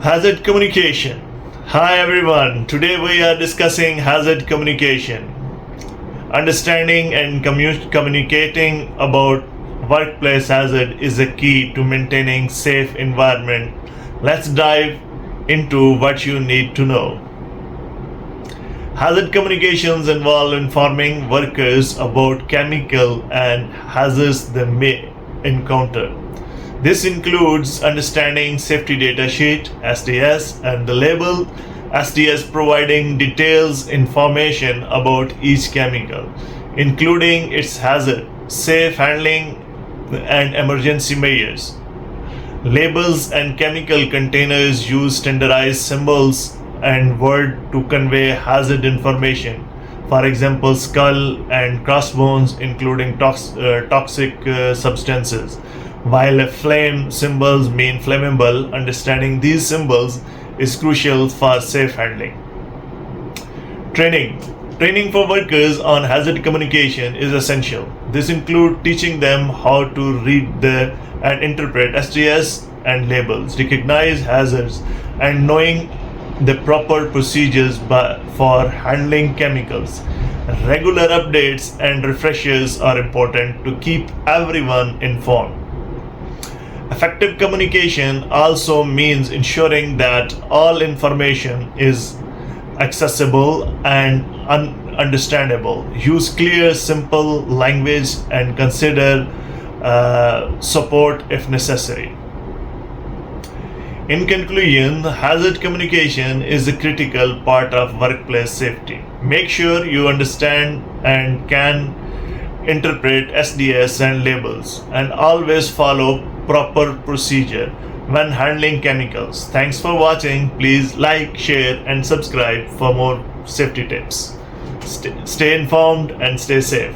Hazard communication. Hi everyone, today we are discussing hazard communication. Understanding and communicating about workplace hazard is a key to maintaining safe environment. Let's dive into what you need to know. Hazard communications involve informing workers about chemical and hazards they may encounter. This includes understanding safety data sheet (SDS) and the label SDS, providing details information about each chemical, including its hazard, safe handling, and emergency measures. Labels and chemical containers use standardized symbols and words to convey hazard information. For example, skull and crossbones, including toxic substances. While flame symbols mean flammable, understanding these symbols is crucial for safe handling. Training. Training for workers on hazard communication is essential. This includes teaching them how to read and interpret SDS and labels, recognize hazards, and knowing the proper procedures for handling chemicals. Regular updates and refreshers are important to keep everyone informed. Effective communication also means ensuring that all information is accessible and understandable. Use clear, simple language and consider support if necessary. In conclusion, hazard communication is a critical part of workplace safety. Make sure you understand and can interpret SDS and labels, and always follow proper procedure when handling chemicals. Thanks for watching. Please like, share, and subscribe for more safety tips. Stay informed and stay safe.